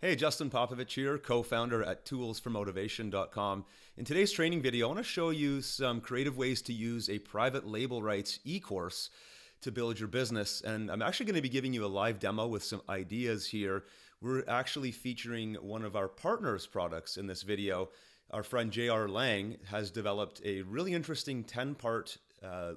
Hey, Justin Popovich here, co-founder at toolsformotivation.com. In today's training video, I want to show you some creative ways to use a private label rights e-course to build your business. And I'm actually going to be giving you a live demo with some ideas here. We're actually featuring one of our partners' products in this video. Our friend J.R. Lang has developed a really interesting 10-part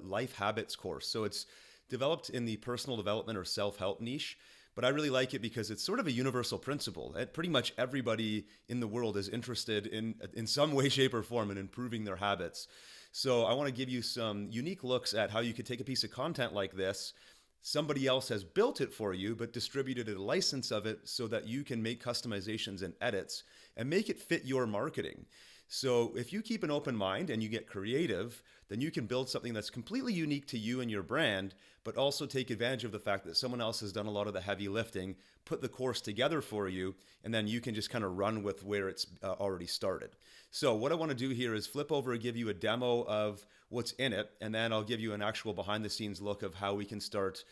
life habits course. So it's developed in the personal development or self-help niche. But I really like it because it's sort of a universal principle. Pretty much everybody in the world is interested in some way, shape, or form in improving their habits. So I want to give you some unique looks at how you could take a piece of content like this. Somebody else has built it for you, but distributed a license of it so that you can make customizations and edits and make it fit your marketing. So if you keep an open mind and you get creative, then you can build something that's completely unique to you and your brand, but also take advantage of the fact that someone else has done a lot of the heavy lifting, put the course together for you, and then you can just kind of run with where it's already started. So what I want to do here is flip over and give you a demo of what's in it, and then I'll give you an actual behind the scenes look of how we can start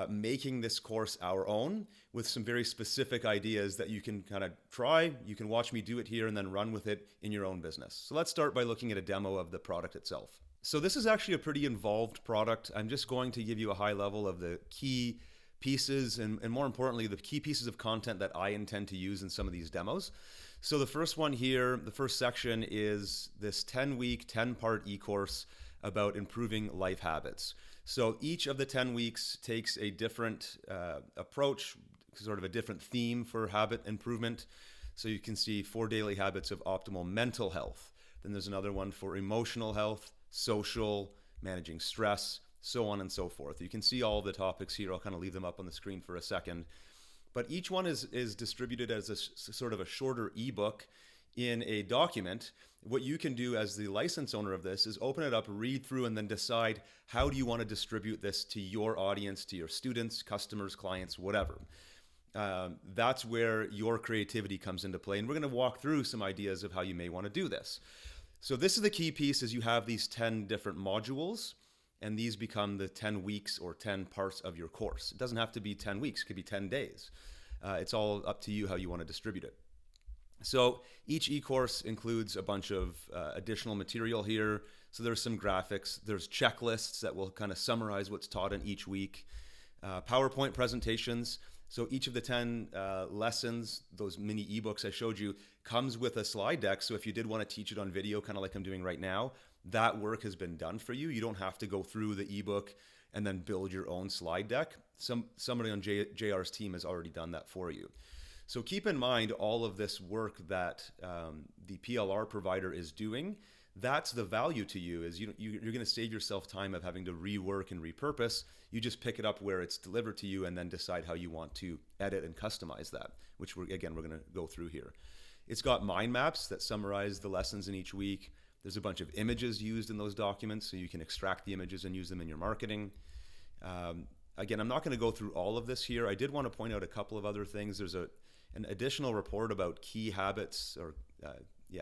making this course our own with some very specific ideas that you can kind of try. You can watch me do it here and then run with it in your own business. So let's start by looking at a demo of the product itself. So this is actually a pretty involved product. I'm just going to give you a high level of the key pieces and more importantly, the key pieces of content that I intend to use in some of these demos. So the first one here, the first section is this 10-week, 10-part e-course about improving life habits. So each of the 10 weeks takes a different approach, sort of a different theme for habit improvement. So you can see 4 daily habits of optimal mental health. Then there's another one for emotional health, social, managing stress, so on and so forth. You can see all the topics here. I'll kind of leave them up on the screen for a second. But each one is distributed as a sort of a shorter ebook in a document. What you can do as the license owner of this is open it up, read through, and then decide how do you want to distribute this to your audience, to your students, customers, clients, whatever. That's where your creativity comes into play. And we're going to walk through some ideas of how you may want to do this. So this is the key piece is you have these 10 different modules, and these become the 10 weeks or 10 parts of your course. It doesn't have to be 10 weeks. It could be 10 days. It's all up to you how you want to distribute it. So each e-course includes a bunch of additional material here. So there's some graphics, there's checklists that will kind of summarize what's taught in each week, PowerPoint presentations. So each of the 10 lessons, those mini ebooks I showed you, comes with a slide deck. So if you did want to teach it on video, kind of like I'm doing right now, that work has been done for you. You don't have to go through the ebook and then build your own slide deck. Somebody on JR's team has already done that for you. So keep in mind all of this work that the PLR provider is doing. That's the value to you is you're going to save yourself time of having to rework and repurpose. You just pick it up where it's delivered to you and then decide how you want to edit and customize that, which we're going to go through here. It's got mind maps that summarize the lessons in each week. There's a bunch of images used in those documents, so you can extract the images and use them in your marketing. Again, I'm not going to go through all of this here. I did want to point out a couple of other things. There's an additional report about key habits or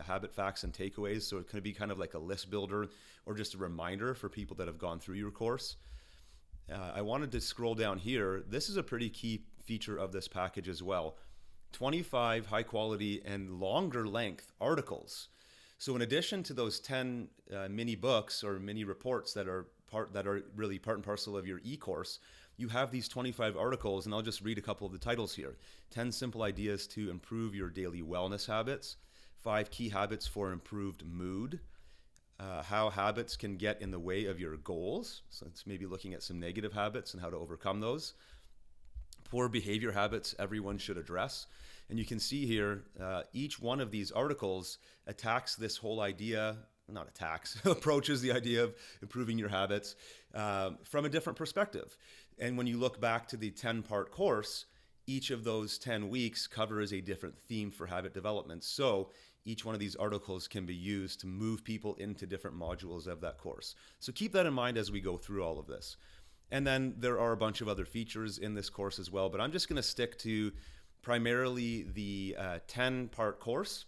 habit facts and takeaways. So it could be kind of like a list builder or just a reminder for people that have gone through your course. I wanted to scroll down here. This is a pretty key feature of this package as well. 25 high quality and longer length articles. So in addition to those 10 mini books or mini reports that are really part and parcel of your e-course, you have these 25 articles, and I'll just read a couple of the titles here. 10 simple ideas to improve your daily wellness habits, 5 key habits for improved mood, how habits can get in the way of your goals. So it's maybe looking at some negative habits and how to overcome those. Poor behavior habits everyone should address. And you can see here, each one of these articles attacks this whole idea, not attacks, approaches the idea of improving your habits from a different perspective. And when you look back to the 10-part course, each of those 10 weeks covers a different theme for habit development. So each one of these articles can be used to move people into different modules of that course. So keep that in mind as we go through all of this. And then there are a bunch of other features in this course as well, but I'm just going to stick to primarily the 10-part course,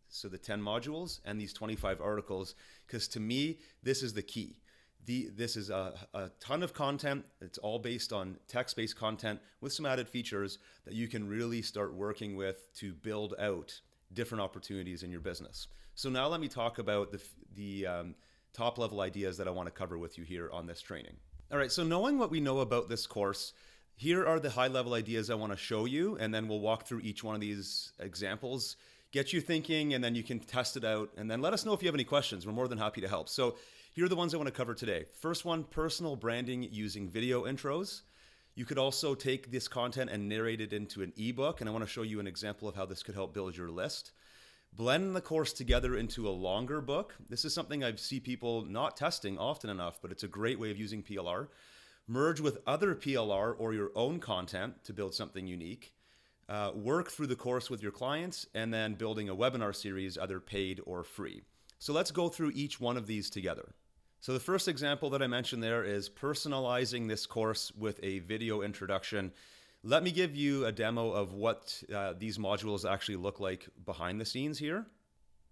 so the 10 modules and these 25 articles, because to me, this is the key. This is a ton of content. It's all based on text-based content with some added features that you can really start working with to build out different opportunities in your business. So now let me talk about the top level ideas that I want to cover with you here on this training. All right, so knowing what we know about this course, here are the high level ideas I want to show you, and then we'll walk through each one of these examples, get you thinking, and then you can test it out, and then let us know if you have any questions. We're more than happy to help. So here are the ones I want to cover today. First one, personal branding using video intros. You could also take this content and narrate it into an ebook, and I want to show you an example of how this could help build your list. Blend the course together into a longer book. This is something I see people not testing often enough, but it's a great way of using PLR. Merge with other PLR or your own content to build something unique. Work through the course with your clients, and then building a webinar series, either paid or free. So let's go through each one of these together. So the first example that I mentioned there is personalizing this course with a video introduction. Let me give you a demo of what these modules actually look like behind the scenes here.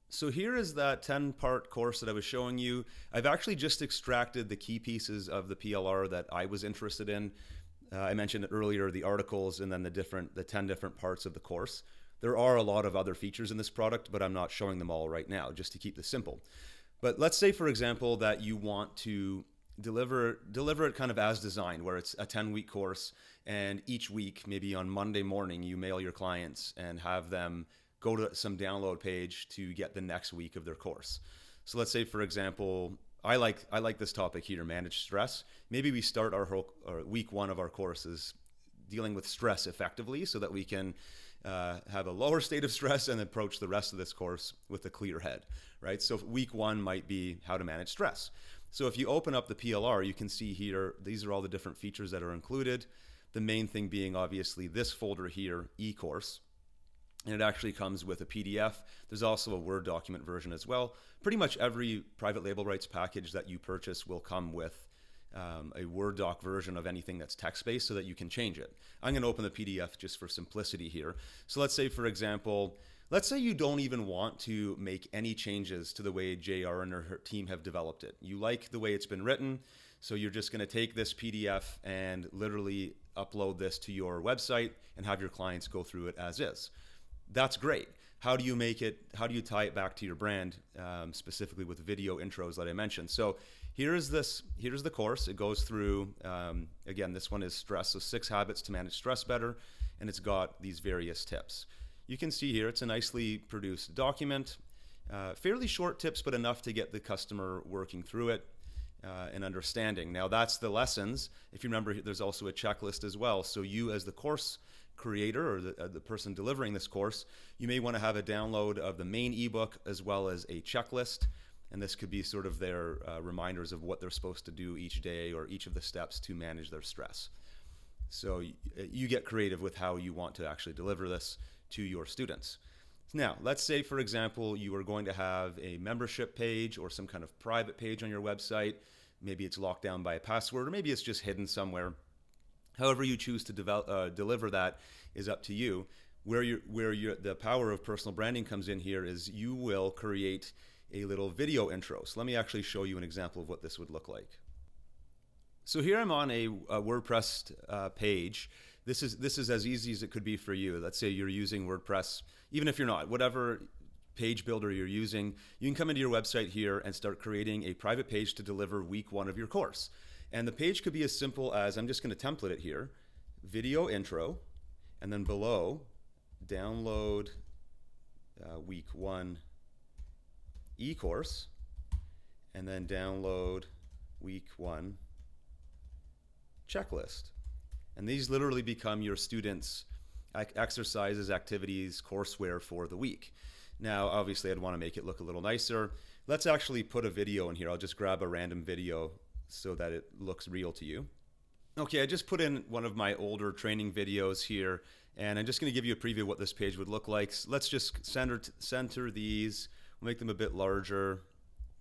So here is that 10-part course that I was showing you. I've actually just extracted the key pieces of the PLR that I was interested in. I mentioned earlier the articles and then the 10 different parts of the course. There are a lot of other features in this product, but I'm not showing them all right now, just to keep this simple. But let's say, for example, that you want to deliver it kind of as designed, where it's a 10-week course, and each week, maybe on Monday morning, you mail your clients and have them go to some download page to get the next week of their course. So let's say, for example, I like this topic here, manage stress. Maybe we start our week one of our courses dealing with stress effectively, so that we can have a lower state of stress and approach the rest of this course with a clear head, right? So week one might be how to manage stress. So if you open up the PLR, you can see here, these are all the different features that are included. The main thing being obviously this folder here, eCourse, and it actually comes with a PDF. There's also a Word document version as well. Pretty much every private label rights package that you purchase will come with a Word doc version of anything that's text-based, so that you can change it. I'm going to open the PDF just for simplicity here. So let's say, for example, let's say you don't even want to make any changes to the way JR and her team have developed it. You like the way it's been written, so you're just going to take this PDF and literally upload this to your website and have your clients go through it as is. That's great. How do you tie it back to your brand, specifically with video intros that I mentioned? So here's the course. It goes through, again, this one is stress, so 6 habits to manage stress better, and it's got these various tips. You can see here, it's a nicely produced document, fairly short tips, but enough to get the customer working through it and understanding. Now that's the lessons. If you remember, there's also a checklist as well. So you, as the course creator or the person delivering this course, you may want to have a download of the main ebook as well as a checklist. And this could be sort of their reminders of what they're supposed to do each day or each of the steps to manage their stress. So you get creative with how you want to actually deliver this to your students. Now, let's say, for example, you are going to have a membership page or some kind of private page on your website. Maybe it's locked down by a password, or maybe it's just hidden somewhere. However you choose to deliver that is up to you. The power of personal branding comes in here is you will create a little video intro. So let me actually show you an example of what this would look like. So here I'm on a WordPress page. This is as easy as it could be for you. Let's say you're using WordPress, even if you're not, whatever page builder you're using, you can come into your website here and start creating a private page to deliver week one of your course. And the page could be as simple as, I'm just going to template it here, video intro, and then below, download week one eCourse, and then download week one checklist. And these literally become your students' exercises, activities, courseware for the week. Now, obviously, I'd want to make it look a little nicer. Let's actually put a video in here. I'll just grab a random video so that it looks real to you. Okay, I just put in one of my older training videos here, and I'm just going to give you a preview of what this page would look like. So let's just center these. We'll make them a bit larger.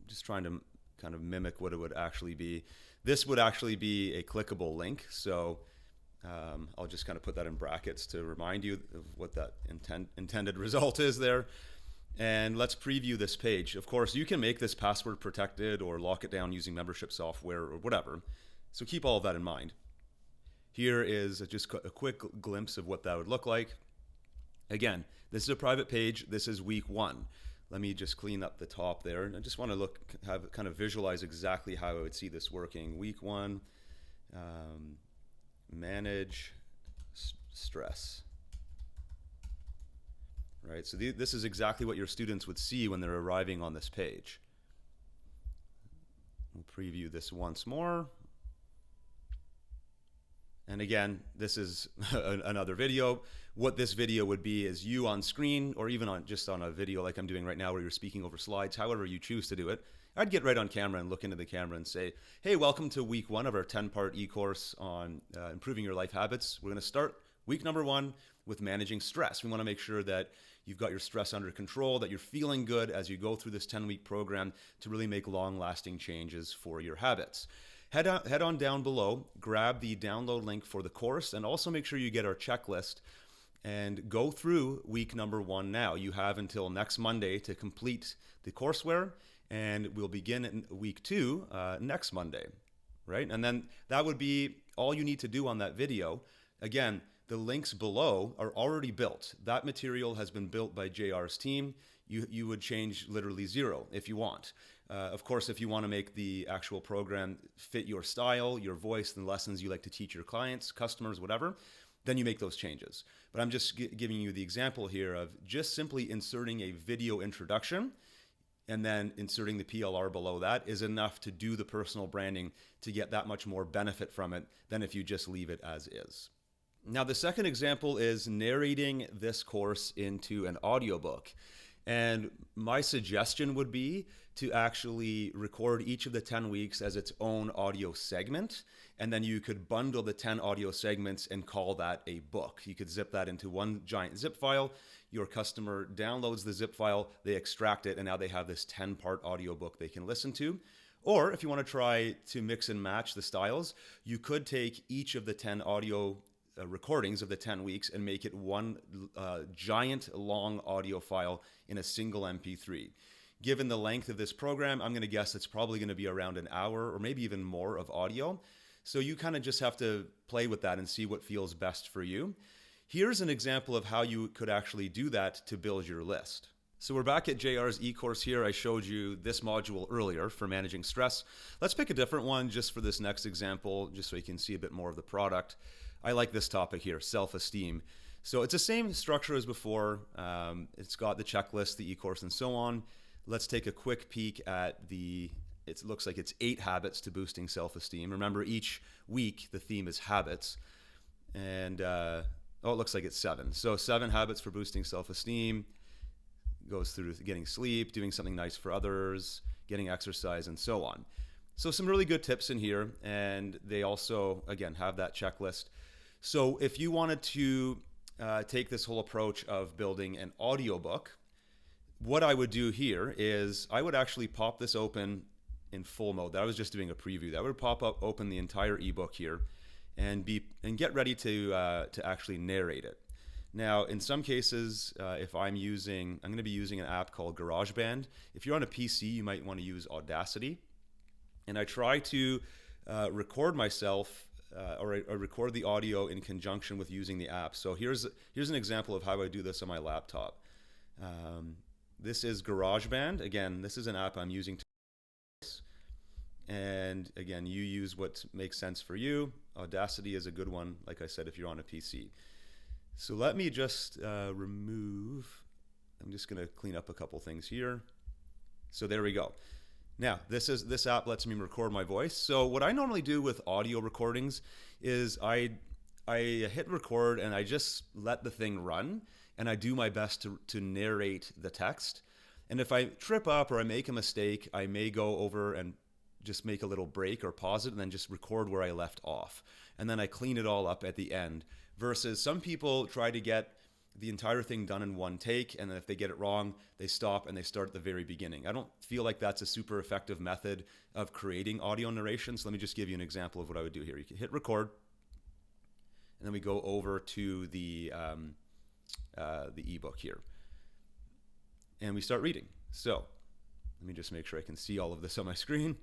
I'm just trying to kind of mimic what it would actually be. This would actually be a clickable link, so I'll just kind of put that in brackets to remind you of what that intended result is there. And let's preview this page. Of course, you can make this password protected or lock it down using membership software or whatever. So keep all of that in mind. Here is just a quick glimpse of what that would look like. Again, this is a private page. This is week 1. Let me just clean up the top there. And I just want to kind of visualize exactly how I would see this working. Week 1, manage stress. Right, so this is exactly what your students would see when they're arriving on this page. We'll preview this once more. And again, this is another video. What this video would be is you on screen, or even just on a video like I'm doing right now where you're speaking over slides, however you choose to do it. I'd get right on camera and look into the camera and say, hey, welcome to week 1 of our 10-part e-course on improving your life habits. We're going to start week number 1 with managing stress. We want to make sure that you've got your stress under control, that you're feeling good as you go through this 10-week program to really make long-lasting changes for your habits. Head on down below, grab the download link for the course, and also make sure you get our checklist and go through week number 1 now. You have until next Monday to complete the courseware, and we'll begin in week 2 next Monday, right? And then that would be all you need to do on that video. Again, the links below are already built. That material has been built by JR's team. You would change literally 0 if you want. Of course, if you want to make the actual program fit your style, your voice, and the lessons you like to teach your clients, customers, whatever, then you make those changes. But I'm just giving you the example here of just simply inserting a video introduction and then inserting the PLR below that is enough to do the personal branding to get that much more benefit from it than if you just leave it as is. Now, the second example is narrating this course into an audiobook. And my suggestion would be to actually record each of the 10 weeks as its own audio segment. And then you could bundle the 10 audio segments and call that a book. You could zip that into one giant zip file. Your customer downloads the zip file, they extract it, and now they have this 10-part audiobook they can listen to. Or if you want to try to mix and match the styles, you could take each of the 10 audio recordings of the 10 weeks and make it one giant long audio file in a single MP3. Given the length of this program, I'm going to guess it's probably going to be around an hour or maybe even more of audio. So you kind of just have to play with that and see what feels best for you. Here's an example of how you could actually do that to build your list. So we're back at JR's eCourse here. I showed you this module earlier for managing stress. Let's pick a different one just for this next example, just so you can see a bit more of the product. I like this topic here, self-esteem. So it's the same structure as before. It's got the checklist, the eCourse, and so on. Let's take a quick peek at it looks like it's 8 habits to boosting self-esteem. Remember, each week the theme is habits. And, it looks like it's 7. So 7 habits for boosting self-esteem. Goes through getting sleep, doing something nice for others, getting exercise, and so on. So some really good tips in here. And they also, again, have that checklist. So if you wanted to take this whole approach of building an audiobook, what I would do here is I would actually pop this open in full mode. I was just doing a preview. That would pop up, open the entire ebook here, and get ready to actually narrate it. Now, in some cases, if I'm going to be using an app called GarageBand. If you're on a PC, you might want to use Audacity. And I try to record myself or record the audio in conjunction with using the app. So here's an example of how I do this on my laptop. This is GarageBand. Again, this is an app I'm using to voice. And again, you use what makes sense for you. Audacity is a good one, like I said, if you're on a PC. So let me just I'm just going to clean up a couple things here. So there we go. Now, this app lets me record my voice. So what I normally do with audio recordings is I hit record and I just let the thing run, and I do my best to narrate the text. And if I trip up or I make a mistake, I may go over and just make a little break or pause it and then just record where I left off. And then I clean it all up at the end. Versus some people try to get the entire thing done in one take, and then if they get it wrong, they stop and they start at the very beginning. I don't feel like that's a super effective method of creating audio narration. So let me just give you an example of what I would do here. You can hit record, and then we go over to the ebook here. and we start reading. So let me just make sure I can see all of this on my screen.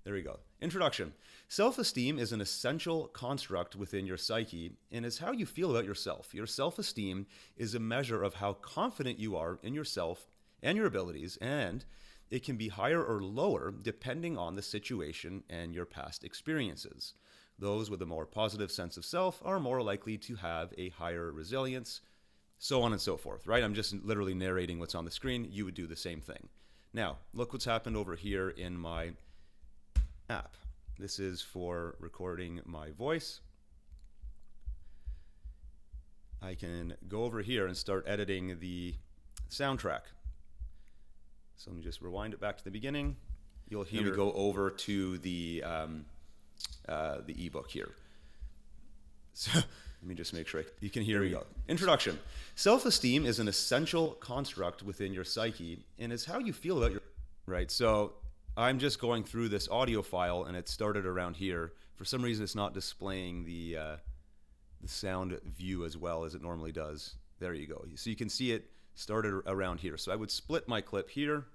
There we go. Introduction. Self-esteem is an essential construct within your psyche and is how you feel about yourself. Your self-esteem is a measure of how confident you are in yourself and your abilities, and it can be higher or lower depending on the situation and your past experiences. Those with a more positive sense of self are more likely to have a higher resilience, so on and so forth, right? I'm just literally narrating what's on the screen. You would do the same thing. Now, look what's happened over here in my app. This is for recording my voice. I can go over here and start editing the soundtrack. So let me just rewind it back to the beginning. You'll hear me go over to the ebook here. So let me just make sure you can hear me. Go. Introduction. Self-esteem is an essential construct within your psyche and is how you feel about your, right? So I'm just going through this audio file and it started around here. For some reason, it's not displaying the sound view as well as it normally does. There you go. So you can see it started around here. So I would split my clip here.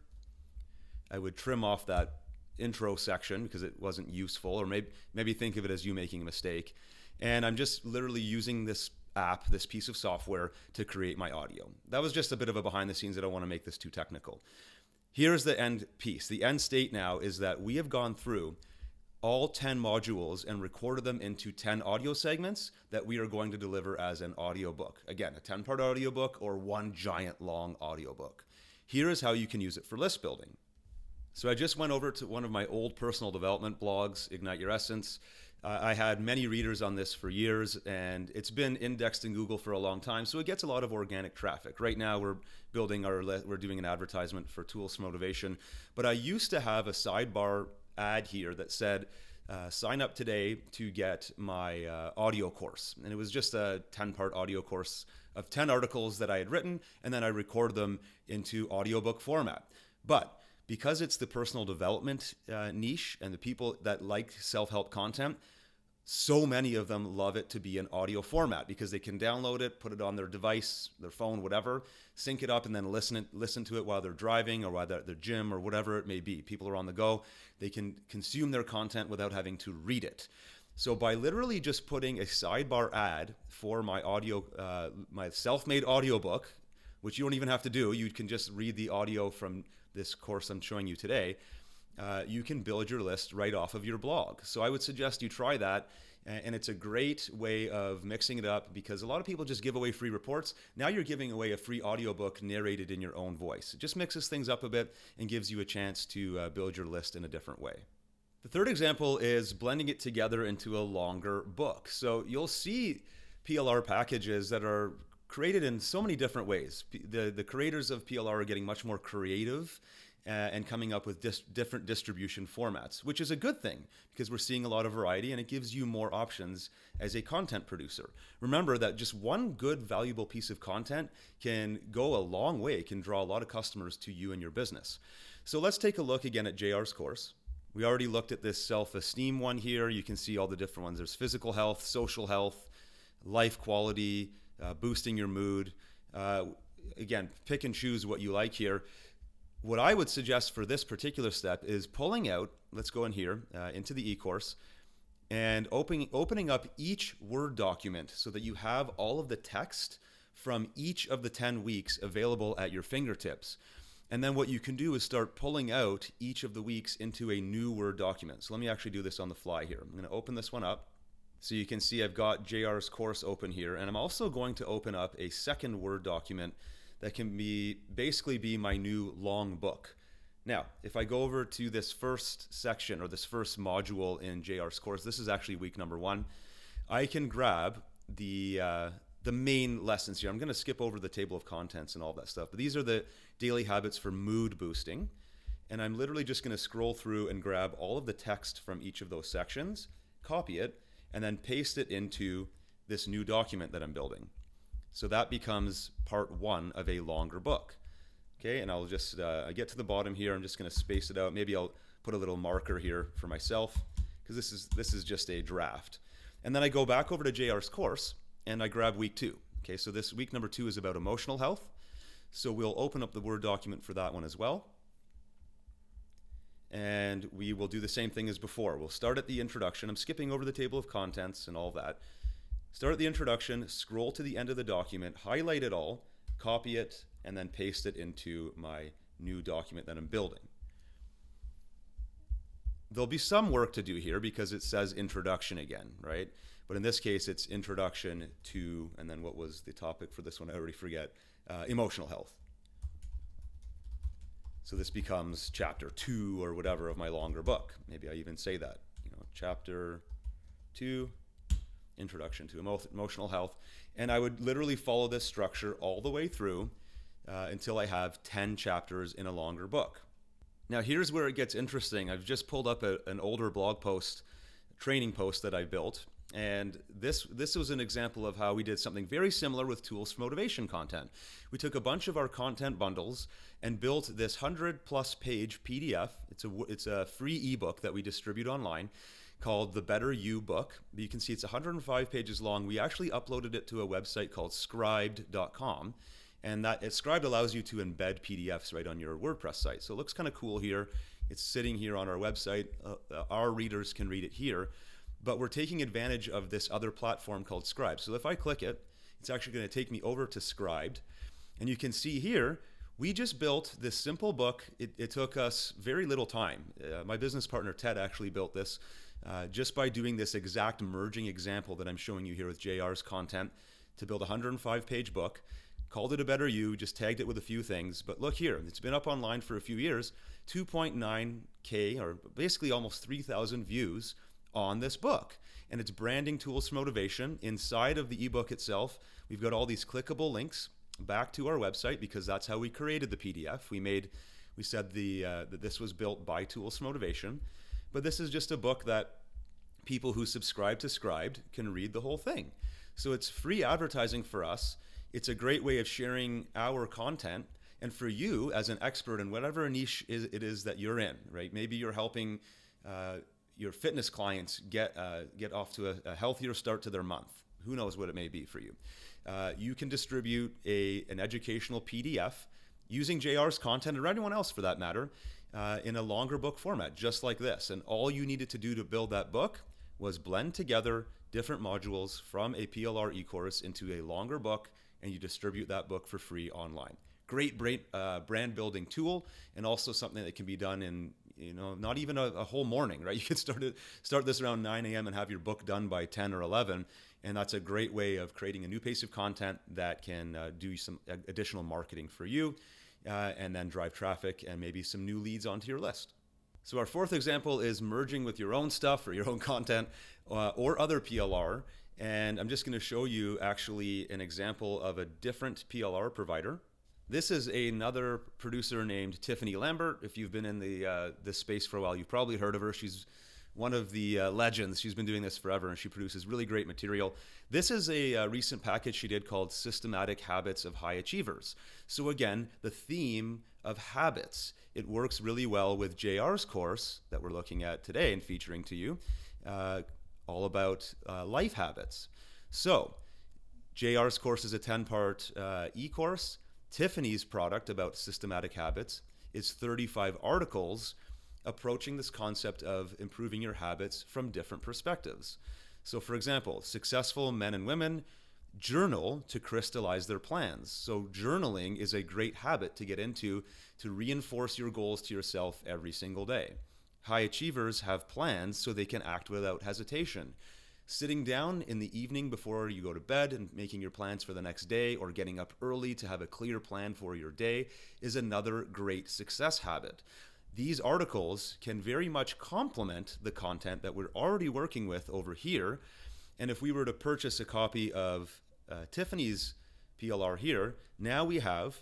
I would trim off that intro section because it wasn't useful, or maybe think of it as you making a mistake. And I'm just literally using this app, this piece of software, to create my audio. That was just a bit of a behind the scenes. I don't want to make this too technical. Here's the end piece. The end state now is that we have gone through all 10 modules and recorded them into 10 audio segments that we are going to deliver as an audiobook. Again, a 10-part audiobook or one giant long audiobook. Here is how you can use it for list building. So I just went over to one of my old personal development blogs, Ignite Your Essence. I had many readers on this for years, and it's been indexed in Google for a long time, so it gets a lot of organic traffic. Right now, we're doing an advertisement for Tools for Motivation, but I used to have a sidebar ad here that said, sign up today to get my audio course. And it was just a 10-part audio course of 10 articles that I had written, and then I record them into audiobook format. But because it's the personal development niche and the people that like self-help content, so many of them love it to be in audio format because they can download it, put it on their device, their phone, whatever, sync it up, and then listen to it while they're driving or while they're at the gym or whatever it may be. People are on the go. They can consume their content without having to read it. So by literally just putting a sidebar ad for my my self-made audiobook, which you don't even have to do, you can just read the audio from this course I'm showing you today, you can build your list right off of your blog. So I would suggest you try that, and it's a great way of mixing it up because a lot of people just give away free reports. Now you're giving away a free audiobook narrated in your own voice. It just mixes things up a bit and gives you a chance to build your list in a different way. The third example is blending it together into a longer book. So you'll see PLR packages that are created in so many different ways. The creators of PLR are getting much more creative and coming up with different distribution formats, which is a good thing because we're seeing a lot of variety and it gives you more options as a content producer. Remember that just one good, valuable piece of content can go a long way, can draw a lot of customers to you and your business. So let's take a look again at JR's course. We already looked at this self-esteem one here. You can see all the different ones. There's physical health, social health, life quality, boosting your mood. Again, pick and choose what you like here. What I would suggest for this particular step is pulling out, let's go in here into the eCourse, and opening up each Word document so that you have all of the text from each of the 10 weeks available at your fingertips. And then what you can do is start pulling out each of the weeks into a new Word document. So let me actually do this on the fly here. I'm going to open this one up. So you can see I've got JR's course open here, and I'm also going to open up a second Word document that can basically be my new long book. Now, if I go over to this first section or this first module in JR's course, this is actually week number 1. I can grab the main lessons here. I'm going to skip over the table of contents and all that stuff, but these are the daily habits for mood boosting. And I'm literally just going to scroll through and grab all of the text from each of those sections, copy it, and then paste it into this new document that I'm building. So that becomes part 1 of a longer book. Okay, and I'll just get to the bottom here. I'm just going to space it out. Maybe I'll put a little marker here for myself because this is just a draft. And then I go back over to JR's course and I grab week 2. Okay, so this week number 2 is about emotional health. So we'll open up the Word document for that one as well. And we will do the same thing as before. We'll start at the introduction. I'm skipping over the table of contents and all that. Start at the introduction, scroll to the end of the document, highlight it all, copy it, and then paste it into my new document that I'm building. There'll be some work to do here because it says introduction again, right? But in this case, it's introduction to, and then what was the topic for this one? I already forget. Emotional health. So this becomes chapter 2 or whatever of my longer book. Maybe I even say that, chapter 2, introduction to emotional health. And I would literally follow this structure all the way through until I have 10 chapters in a longer book. Now here's where it gets interesting. I've just pulled up an older blog post, training post that I built. And this was an example of how we did something very similar with tools for motivation content. We took a bunch of our content bundles and built this 100+ page PDF. It's a free ebook that we distribute online called The Better You Book. You can see it's 105 pages long. We actually uploaded it to a website called scribed.com. And Scribed allows you to embed PDFs right on your WordPress site. So it looks kind of cool here. It's sitting here on our website. Our readers can read it here. But we're taking advantage of this other platform called Scribed. So if I click it, it's actually going to take me over to Scribed. And you can see here, we just built this simple book. It took us very little time. My business partner, Ted, actually built this just by doing this exact merging example that I'm showing you here with JR's content to build a 105-page book. Called it A Better You, just tagged it with a few things. But look here, it's been up online for a few years, 2.9K, or basically almost 3,000 views on this book. And it's branding tools for motivation. Inside of the ebook itself, we've got all these clickable links back to our website because that's how we created the PDF. We said that this was built by Tools for Motivation, but this is just a book that people who subscribe to Scribed can read the whole thing. So it's free advertising for us. It's a great way of sharing our content. And for you as an expert in whatever niche it is that you're in, right? Maybe you're helping your fitness clients get off to a healthier start to their month. Who knows what it may be for you. You can distribute an educational PDF using JR's content, or anyone else for that matter, in a longer book format, just like this. And all you needed to do to build that book was blend together different modules from a PLR eCourse into a longer book, and you distribute that book for free online. Great brand building tool, and also something that can be done in not even a whole morning, right? You could start this around 9 a.m. and have your book done by 10 or 11, and that's a great way of creating a new piece of content that can do some additional marketing for you, and then drive traffic and maybe some new leads onto your list. So our fourth example is merging with your own stuff or your own content or other PLR. And I'm just going to show you actually an example of a different PLR provider. This is another producer named Tiffany Lambert. If you've been in this space for a while, you've probably heard of her. She's one of the legends. She's been doing this forever, and she produces really great material. This is a recent package she did called Systematic Habits of High Achievers. So again, the theme of habits. It works really well with JR's course that we're looking at today and featuring to you, all about life habits. So JR's course is a 10-part e-course. Tiffany's product about systematic habits is 35 articles approaching this concept of improving your habits from different perspectives. So for example, successful men and women journal to crystallize their plans. So journaling is a great habit to get into to reinforce your goals to yourself every single day. High achievers have plans so they can act without hesitation. Sitting down in the evening before you go to bed and making your plans for the next day, or getting up early to have a clear plan for your day, is another great success habit. These articles can very much complement the content that we're already working with over here. And if we were to purchase a copy of Tiffany's PLR here, now we have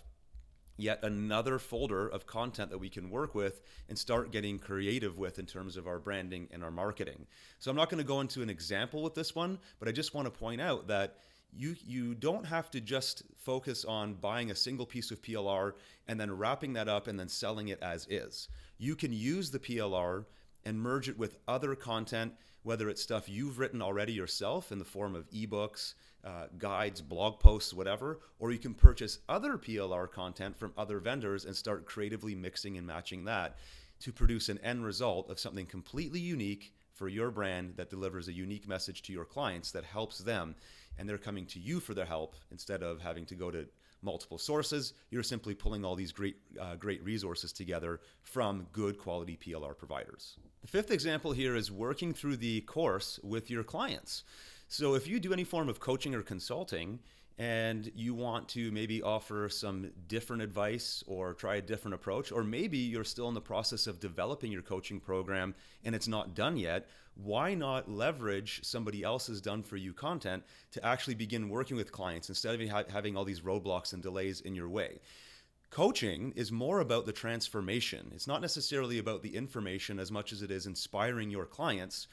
yet another folder of content that we can work with and start getting creative with in terms of our branding and our marketing. So I'm not going to go into an example with this one, but I just want to point out that you don't have to just focus on buying a single piece of PLR and then wrapping that up and then selling it as is. You can use the PLR and merge it with other content whether it's stuff you've written already yourself in the form of ebooks, guides, blog posts, whatever, or you can purchase other PLR content from other vendors and start creatively mixing and matching that to produce an end result of something completely unique for your brand that delivers a unique message to your clients that helps them, and they're coming to you for their help instead of having to go to multiple sources. You're simply pulling all these great resources together from good quality PLR providers. The fifth example here is working through the course with your clients. So if you do any form of coaching or consulting and you want to maybe offer some different advice or try a different approach, or maybe you're still in the process of developing your coaching program and it's not done yet, why not leverage somebody else's done for you content to actually begin working with clients instead of having all these roadblocks and delays in your way? Coaching is more about the transformation. It's not necessarily about the information as much as it is inspiring your clients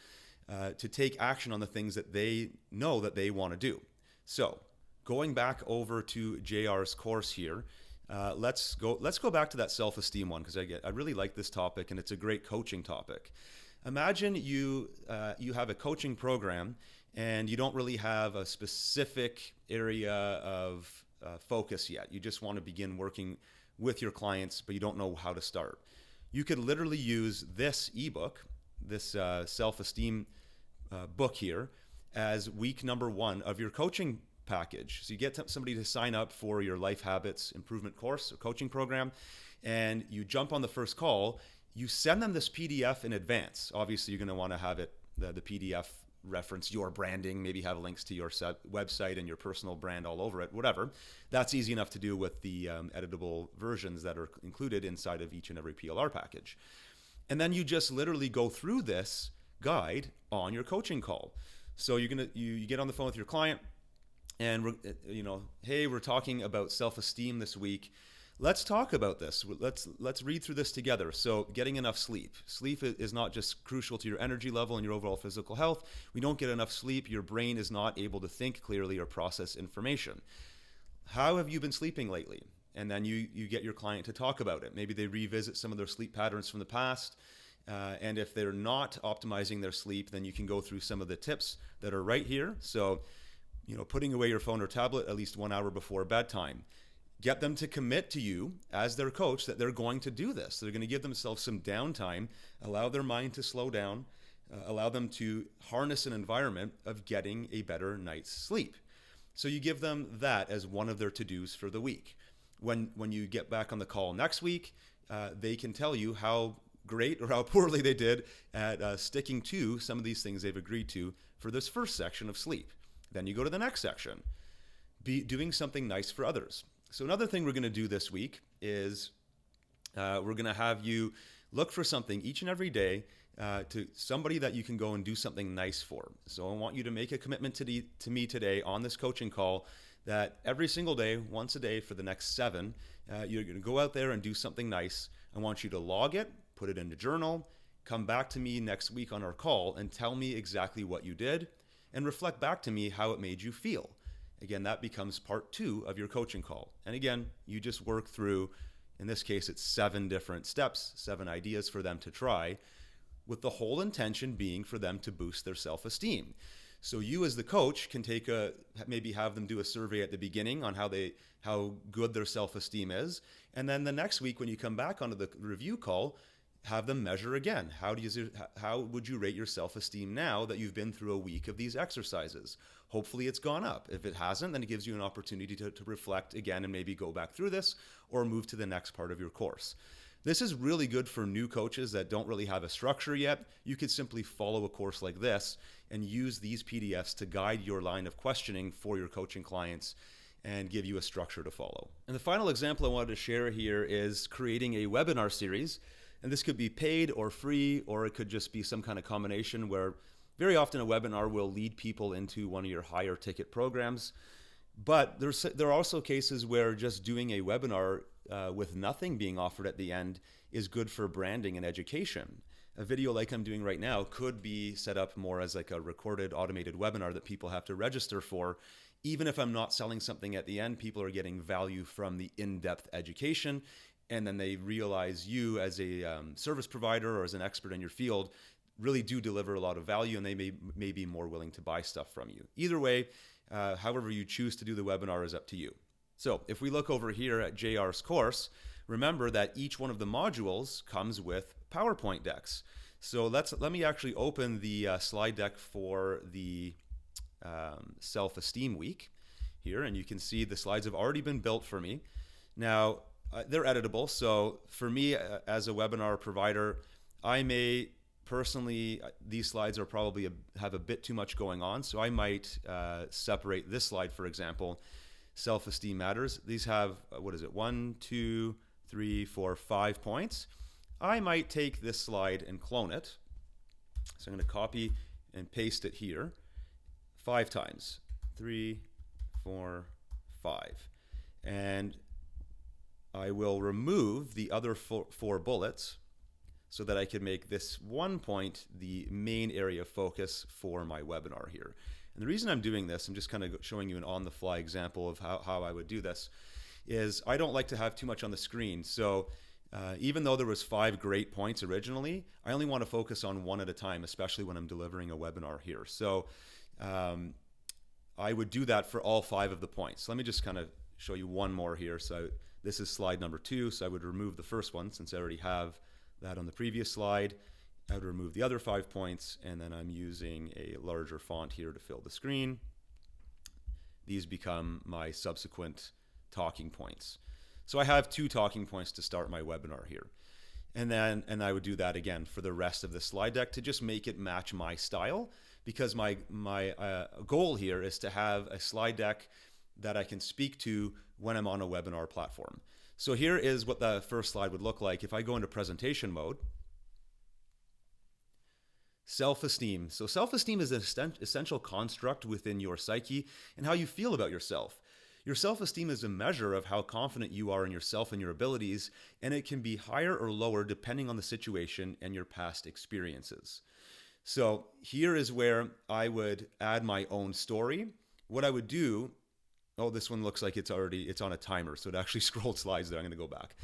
to take action on the things that they know that they want to do. So going back over to JR's course here, let's go back to that self-esteem one, because I really like this topic and it's a great coaching topic. Imagine you have a coaching program and you don't really have a specific area of focus yet. You just want to begin working with your clients, but you don't know how to start. You could literally use this ebook, this self-esteem book here, as week number 1 of your coaching package. So you get somebody to sign up for your Life Habits Improvement course or coaching program, and you jump on the first call. You send them this PDF in advance. Obviously, you're going to want to have it, the PDF reference your branding, maybe have links to your website and your personal brand all over it, whatever. That's easy enough to do with the editable versions that are included inside of each and every PLR package. And then you just literally go through this guide on your coaching call. So you get on the phone with your client and hey, we're talking about self-esteem this week. Let's talk about this. Let's read through this together. So getting enough sleep. Sleep is not just crucial to your energy level and your overall physical health. We don't get enough sleep, your brain is not able to think clearly or process information. How have you been sleeping lately? And then you get your client to talk about it. Maybe they revisit some of their sleep patterns from the past. And if they're not optimizing their sleep, then you can go through some of the tips that are right here. So, putting away your phone or tablet at least 1 hour before bedtime. Get them to commit to you as their coach that they're going to do this. They're going to give themselves some downtime, allow their mind to slow down, allow them to harness an environment of getting a better night's sleep. So you give them that as one of their to-dos for the week. When you get back on the call next week, they can tell you how great or how poorly they did at sticking to some of these things they've agreed to for this first section of sleep. Then you go to the next section, be doing something nice for others. So another thing we're going to do this week is we're going to have you look for something each and every day to somebody that you can go and do something nice for. So I want you to make a commitment to me today on this coaching call that every single day, once a day for the next 7, you're going to go out there and do something nice. I want you to log it, put it in a journal, come back to me next week on our call and tell me exactly what you did and reflect back to me how it made you feel. Again, that becomes part 2 of your coaching call. And again, you just work through, in this case, it's 7 different steps, 7 ideas for them to try, with the whole intention being for them to boost their self-esteem. So you as the coach can maybe have them do a survey at the beginning on how good their self-esteem is. And then the next week when you come back onto the review call, have them measure again. How would you rate your self-esteem now that you've been through a week of these exercises? Hopefully it's gone up. If it hasn't, then it gives you an opportunity to reflect again and maybe go back through this or move to the next part of your course. This is really good for new coaches that don't really have a structure yet. You could simply follow a course like this and use these PDFs to guide your line of questioning for your coaching clients and give you a structure to follow. And the final example I wanted to share here is creating a webinar series. And this could be paid or free, or it could just be some kind of combination where very often a webinar will lead people into one of your higher ticket programs. But there are also cases where just doing a webinar with nothing being offered at the end is good for branding and education. A video like I'm doing right now could be set up more as like a recorded automated webinar that people have to register for. Even if I'm not selling something at the end, people are getting value from the in-depth education. And then they realize you as a service provider or as an expert in your field really do deliver a lot of value, and they may be more willing to buy stuff from you. Either way, however you choose to do the webinar is up to you. So if we look over here at JR's course, remember that each one of the modules comes with PowerPoint decks. So let me actually open the slide deck for the self-esteem week here, and you can see the slides have already been built for me. Now, they're editable, so for me as a webinar provider, I may personally, these slides are probably have a bit too much going on, so I might separate this slide, for example, self-esteem matters. These have, what is it, 1, 2, 3, 4, 5 points. I might take this slide and clone it. So I'm going to copy and paste it here 5 times. 3, 4, 5. And I will remove the other 4 bullets so that I can make this one point the main area of focus for my webinar here. And the reason I'm doing this, I'm just kind of showing you an on-the-fly example of how I would do this, is I don't like to have too much on the screen. So even though there was 5 great points originally, I only want to focus on one at a time, especially when I'm delivering a webinar here. So I would do that for all 5 of the points. Let me just kind of show you one more here. So this is slide number 2, so I would remove the first one since I already have that on the previous slide. I would remove the other 5 points, and then I'm using a larger font here to fill the screen. These become my subsequent talking points. So I have 2 talking points to start my webinar here. And I would do that again for the rest of the slide deck to just make it match my style, because my goal here is to have a slide deck that I can speak to when I'm on a webinar platform. So here is what the first slide would look like if I go into presentation mode. Self-esteem. So self-esteem is an essential construct within your psyche and how you feel about yourself. Your self-esteem is a measure of how confident you are in yourself and your abilities, and it can be higher or lower depending on the situation and your past experiences. So here is where I would add my own story. What I would do, oh, this one looks like it's on a timer, so it actually scrolled slides there. I'm going to go back.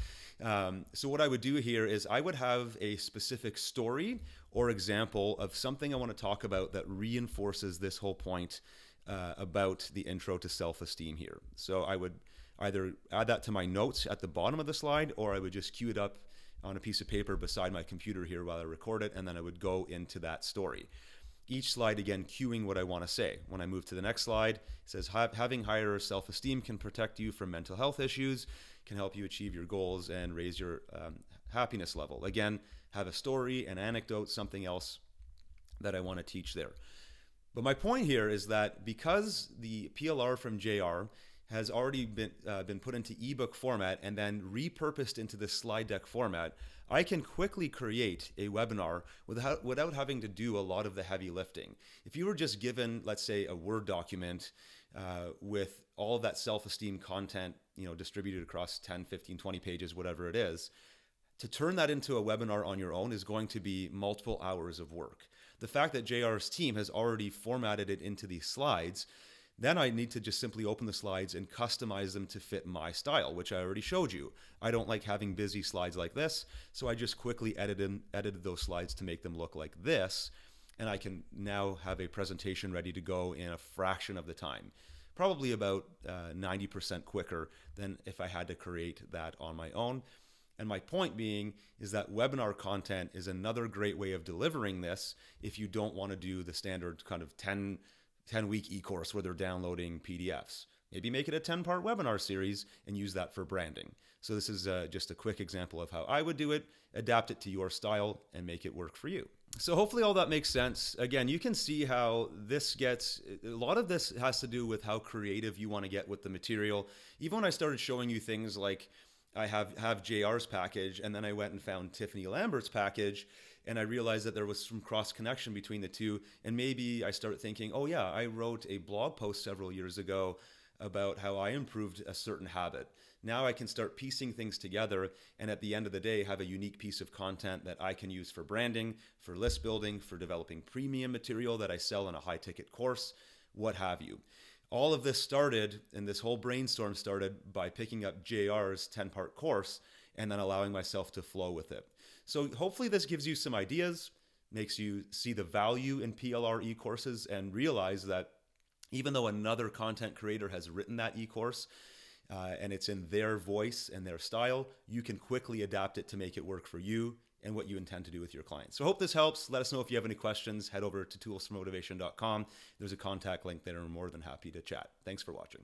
So what I would do here is I would have a specific story or example of something I want to talk about that reinforces this whole point about the intro to self-esteem here. So I would either add that to my notes at the bottom of the slide, or I would just cue it up on a piece of paper beside my computer here while I record it, and then I would go into that story. Each slide, again, cueing what I want to say. When I move to the next slide, it says, having higher self-esteem can protect you from mental health issues, can help you achieve your goals and raise your happiness level. Again, have a story, an anecdote, something else that I want to teach there. But my point here is that because the PLR from JR has already been put into ebook format and then repurposed into this slide deck format, I can quickly create a webinar without having to do a lot of the heavy lifting. If you were just given, let's say, a Word document with all of that self-esteem content, distributed across 10, 15, 20 pages, whatever it is, to turn that into a webinar on your own is going to be multiple hours of work. The fact that JR's team has already formatted it into these slides, then I need to just simply open the slides and customize them to fit my style, which I already showed you. I don't like having busy slides like this, so I just quickly edited those slides to make them look like this, and I can now have a presentation ready to go in a fraction of the time. Probably about 90% quicker than if I had to create that on my own. And my point being is that webinar content is another great way of delivering this if you don't want to do the standard kind of 10-week eCourse where they're downloading PDFs. Maybe make it a 10-part webinar series and use that for branding. So this is just a quick example of how I would do it, adapt it to your style, and make it work for you. So hopefully all that makes sense. Again, you can see how this gets, a lot of this has to do with how creative you want to get with the material. Even when I started showing you things like I have JR's package, and then I went and found Tiffany Lambert's package, and I realized that there was some cross connection between the two. And maybe I started thinking, oh yeah, I wrote a blog post several years ago about how I improved a certain habit. Now I can start piecing things together, and at the end of the day have a unique piece of content that I can use for branding, for list building, for developing premium material that I sell in a high ticket course, what have you. All of this started, and this whole brainstorm started by picking up JR's 10-part course and then allowing myself to flow with it. So hopefully this gives you some ideas. makes you see the value in PLR e-courses and realize that even though another content creator has written that e-course and it's in their voice and their style, you can quickly adapt it to make it work for you and what you intend to do with your clients. So I hope this helps. Let us know if you have any questions. Head over to toolsformotivation.com. There's a contact link there. I'm more than happy to chat. Thanks for watching.